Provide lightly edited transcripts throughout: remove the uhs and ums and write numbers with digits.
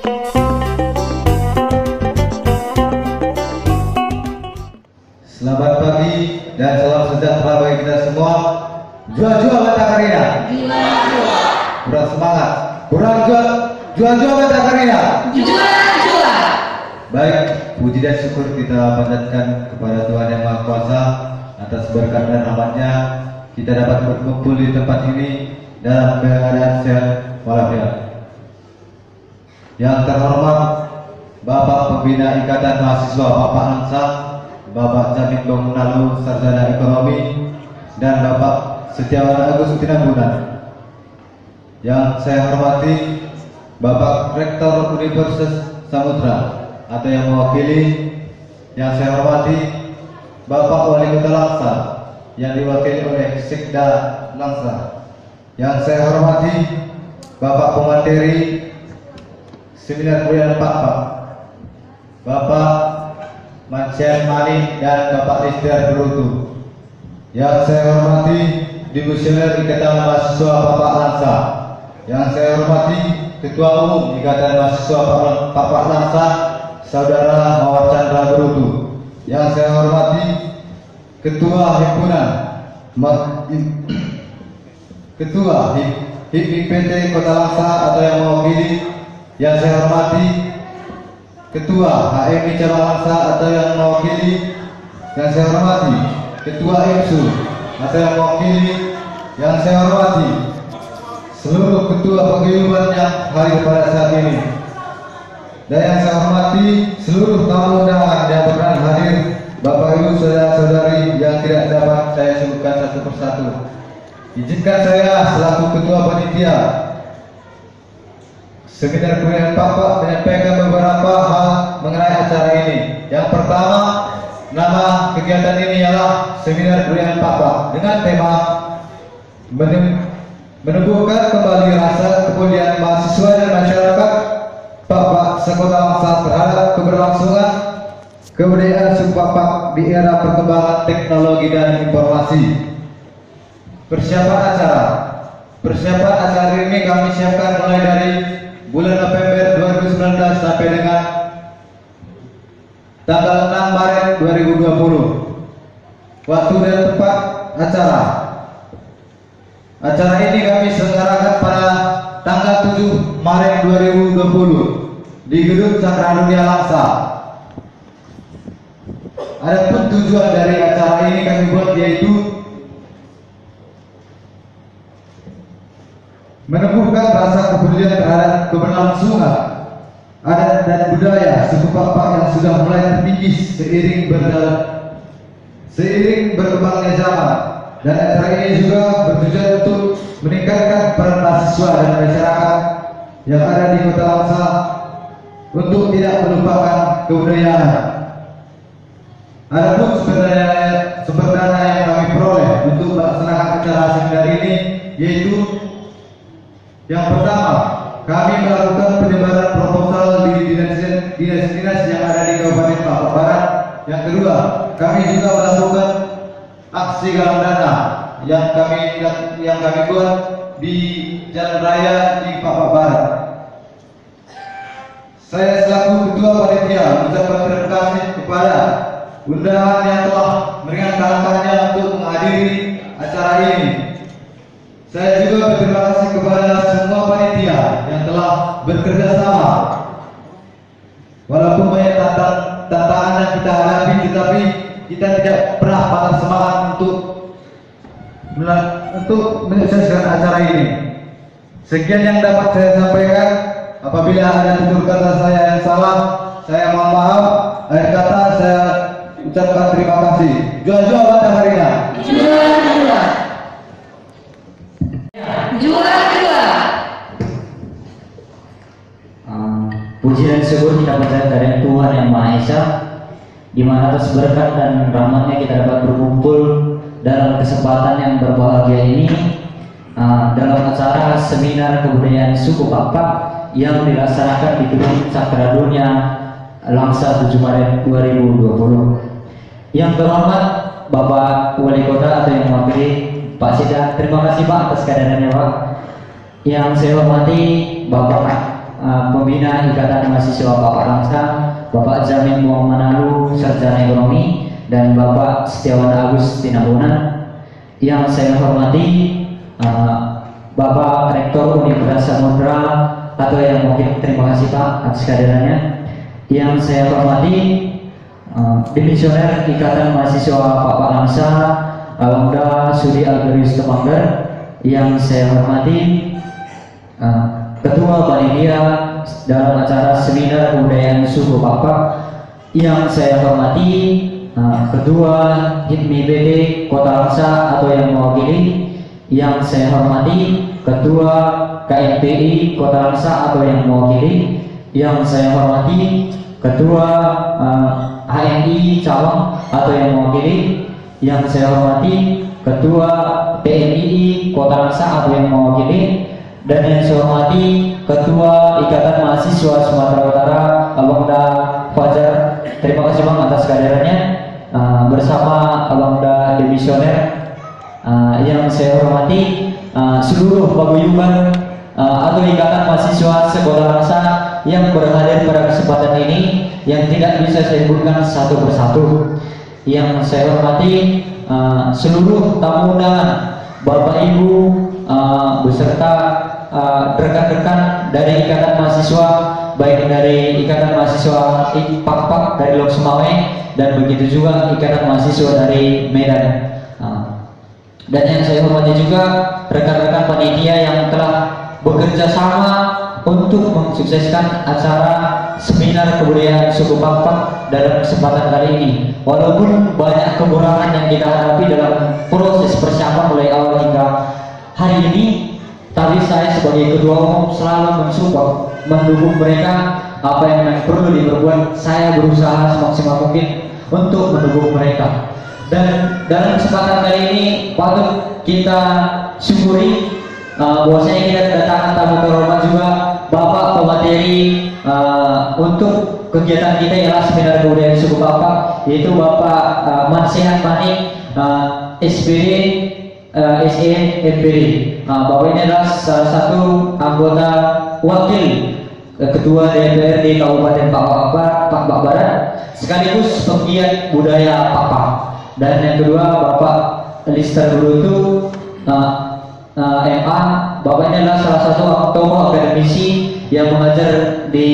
Selamat pagi dan salam sejahtera bagi kita semua. Jual-jual Bata Karina. Jual-jual. Kurang semangat. Kurang jual-jual Bata Karina. Jual-jual. Baik, puji dan syukur kita panjatkan kepada Tuhan Yang Maha Kuasa atas berkat dan rahmat-Nya kita dapat berkumpul di tempat ini dalam keadaan sehat walafiat. Yang terhormat Bapak Pembina Ikatan Mahasiswa Bapak Langsang, Bapak Jamil Bangunalu Sarjana Ekonomi, dan Bapak Setiawan Agus Tinambunan. Yang saya hormati Bapak Rektor Universitas Samudra atau yang mewakili. Yang saya hormati Bapak Wali Kota Langsang yang diwakili oleh Sekda Langsang. Yang saya hormati Bapak Pemateri Seminar Kuliah Pak, Bapak Mancian Mani dan Bapak Lister Berutu. Yang saya hormati Divisioner Ikatan Mahasiswa Bapak Langsang. Yang saya hormati Ketua Umum Ikatan Mahasiswa Bapak Langsang, Saudara Mawar Chandra Berutu. Yang saya hormati Ketua Himpunan Ketua HIPT Kota Langsang atau yang mewakili. Yang saya hormati Ketua HMI Cabang Langsang atau yang mewakili. Yang saya hormati Ketua IMSU atau yang mewakili. Yang saya hormati seluruh ketua paguyuban yang hadir pada saat ini. Dan yang saya hormati seluruh tamu undangan yang berkenan hadir, Bapak Ibu saudara-saudari yang tidak dapat saya sebutkan satu persatu. Izinkan saya selaku ketua panitia Seminar Kuliah Bapak menyampaikan beberapa hal mengenai acara ini. Yang pertama, nama kegiatan ini ialah Seminar Kuliah Bapak dengan tema menumbuhkan kembali rasa kepedulian mahasiswa dan masyarakat Bapak Sekota Langsang terhadap keberlangsungan kebudayaan suku Bapak di era perkembangan teknologi dan informasi. Persiapan acara ini kami siapkan mulai dari bulan November 2019 sampai dengan tanggal 6 Maret 2020. Waktu dan tempat acara ini kami selenggarakan pada tanggal 7 Maret 2020 di Gedung Cakra Dunia Langsang. Adapun tujuan dari acara ini kami buat yaitu menumbuhkan rasa kepedulian terhadap keberlangsungan adat dan budaya suku Bapak yang sudah mulai terkikis seiring berkembangnya zaman. Dan acara ini juga bertujuan untuk meningkatkan peran mahasiswa dan masyarakat yang ada di Kota Langsang untuk tidak melupakan kebudayaan. Adapun sumber dana yang kami peroleh untuk melaksanakan acara seminar ini yaitu yang pertama, kami melakukan penyebaran proposal di dinas-dinas yang ada di Kabupaten Papua Barat. Yang kedua, kami juga melakukan aksi galang dana yang kami buat di Jalan Raya di Papua Barat. Saya selaku ketua panitia mengucapkan terima kasih kepada undangan yang telah meringankan langkahnya untuk menghadiri acara ini. Saya juga berterima kasih kepada semua panitia yang telah bekerja sama. Walaupun banyak tantangan yang kita hadapi, tetapi kita tidak pernah patah semangat untuk menyukseskan acara ini. Sekian yang dapat saya sampaikan. Apabila ada tutur kata saya yang salah, saya mohon maaf. Akhir kata saya ucapkan terima kasih. Jual-jual Bata Karina. Jual-jual. Jual-jual. Puji dan syukur kita panjatkan kepada Tuhan Yang Maha Esa, di mana atas berkat dan rahmat-Nya kita dapat berkumpul dalam kesempatan yang berbahagia ini dalam acara Seminar Kebudayaan Suku Bapak yang dilaksanakan di Gedung Cakra Dunia Langsang 7 Maret 2020. Yang terhormat Bapak Wali Kota atau yang mewakili Pak Sida, terima kasih Pak atas kehadirannya Pak. Yang saya hormati Bapak Pembina Ikatan Mahasiswa Papak Langsang, Bapak Jamin Muhammad Manalu, Sarjana Ekonomi, dan Bapak Setiawan Agus Tinambunan. Yang saya hormati Bapak Rektor Universitas Samudra, atau yang mungkin terima kasih Pak atas kehadirannya. Yang saya hormati Dimisioner Ikatan Mahasiswa Papak Langsang, Alhamdulillah Sudi Algerius Temanggar. Yang saya hormati Ketua Panitia dalam acara Seminar Kebudayaan Suku Papak. Yang saya hormati Ketua HIPMI BD Kota Langsa atau yang mewakili. Yang saya hormati Ketua KMPI Kota Langsa atau yang mewakili. Yang saya hormati Ketua HMI Cawang atau yang mewakili. Yang saya hormati Ketua PMII Kota Langsa atau yang mewakili. Dan yang saya hormati Ketua Ikatan Mahasiswa Sumatera Utara, Abang Da Fajar. Terima kasih Bang atas kehadirannya bersama Abang Da Demisioner. Yang saya hormati seluruh paguyuban atau Ikatan Mahasiswa Sekolah Langsa yang berhadir pada kesempatan ini, yang tidak bisa saya sebutkan satu persatu. Yang saya hormati seluruh tamu undangan, Bapak Ibu beserta rekan-rekan dari Ikatan Mahasiswa, baik dari Ikatan Mahasiswa Papak dari Lok Sumawe, dan begitu juga Ikatan Mahasiswa dari Medan. Dan yang saya hormati juga rekan-rekan panitia yang telah bekerja sama untuk mensukseskan acara Seminar Kebudayaan Suku Papak dalam kesempatan kali ini. Walaupun banyak kekurangan yang kita hadapi dalam proses persiapan mulai awal hingga hari ini, tapi saya sebagai ketua umum selalu mensupport, mendukung mereka. Apa yang perlu diperbuat, saya berusaha semaksimal mungkin untuk mendukung mereka. Dan dalam kesempatan kali ini patut kita syukuri bahwasanya kita kedatangan tamu terhormat juga, Bapak pemateri untuk kegiatan kita ialah Seminar Kebudayaan Suku Papak, yaitu Bapak Mansehat Manik, SPD SN FPD. Bapak ini adalah salah satu anggota wakil Ketua DPRD Kabupaten Papak Barat, sekaligus penggiat budaya Papak. Dan yang kedua Bapak Lister Brutu MA. Bapak ini adalah salah satu tokoh akademisi yang mengajar di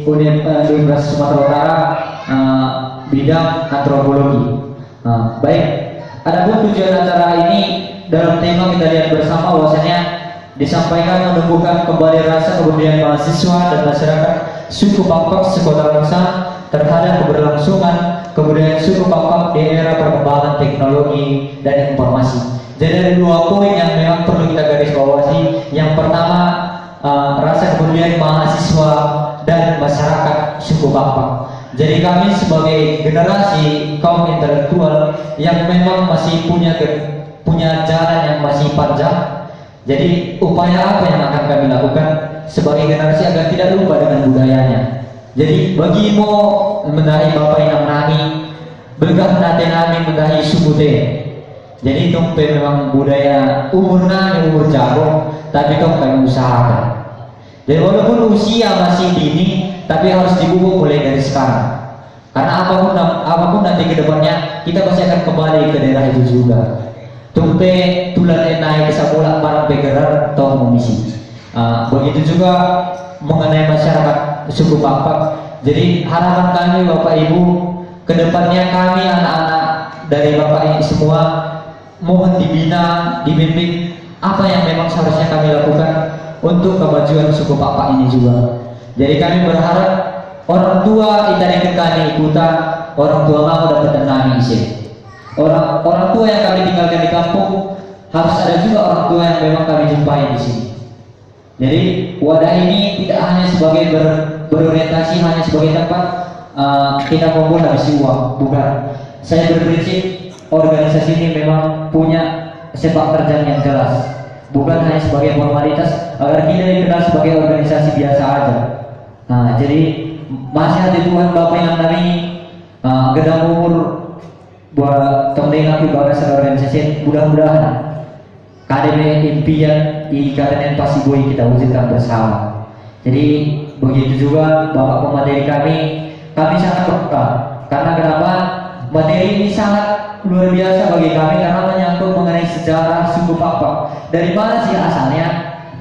Universitas Sumatera Utara bidang antropologi. Baik, adapun tujuan acara ini dalam tema kita lihat bersama bahwasanya disampaikan menumbuhkan kembali rasa kebudayaan mahasiswa dan masyarakat suku Papak Sekota Langsa terhadap keberlangsungan kebudayaan suku Papak di era perkembangan teknologi dan informasi. Jadi ada dua poin yang memang perlu kita garis bawahi. Yang pertama, rasa kebudayaan mahasiswa dan masyarakat suku Papak. Jadi kami sebagai generasi kaum intelektual yang memang masih punya jalan yang masih panjang. Jadi upaya apa yang akan kami lakukan sebagai generasi agar tidak lupa dengan budayanya. Jadi bagi mau mendahi Bapak Inam Nani, begah nate nami mendahi suku teh. Jadi itu memang budaya umur nani umur jago, tapi itu kami usahakan. Jadi walaupun usia masih dini, tapi harus dipupuk mulai dari sekarang. Karena apapun nanti kedepannya kita pasti akan kembali ke daerah itu juga. Tumpe tulan enai bisa pulang barang pegerar atau komisi. Begitu juga mengenai masyarakat suku Papak. Jadi harapan kami Bapak Ibu, kedepannya kami anak-anak dari Bapak ini semua mohon dibina, dibimbing apa yang memang seharusnya kami lakukan untuk kemajuan suku Papak ini juga. Jadi kami berharap orang tua kita kekani ikutan, orang tua mau dapat nami isi. Orang tua yang kami tinggalkan di kampung harus ada juga orang tua yang memang kami jumpai di sini. Jadi wadah ini tidak hanya sebagai berorientasi hanya sebagai tempat kita kumpul habis uang, bukan. Saya berprinsip organisasi ini memang punya sepak terjang yang jelas, bukan hanya sebagai formalitas agar kita dikenal sebagai organisasi biasa aja. Nah, jadi masih hati Tuhan Bapak yang dari gedang umur buat teman-teman ibadah organisasi, mudah-mudahan KDB impian di Ikatan Pasiboy kita wujudkan bersama. Jadi begitu juga Bapak pemateri kami sangat peka. Karena kenapa? Materi ini sangat luar biasa bagi kami karena menyangkut mengenai sejarah suku Pakpak. Dari mana sih asalnya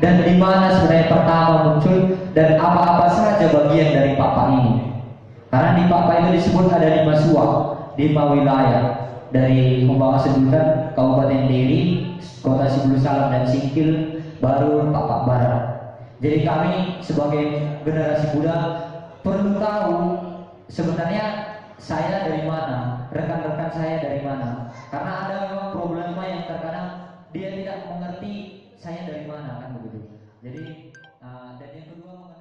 dan di mana sebenarnya pertama muncul dan apa-apa saja bagian dari Pakpak ini. Karena di Pakpak itu disebut ada 5 suak, 5 wilayah dari Humbawa Sedutan, Kabupaten Deli, Kota Sibulu Salam dan Singkil, baru Pakpak Barat. Jadi kami sebagai generasi muda perlu tahu sebenarnya saya dari mana, rekan-rekan saya dari mana. Karena ada memang problema yang terkadang dia tidak mengerti saya dari mana kan begitu. Jadi dan yang kedua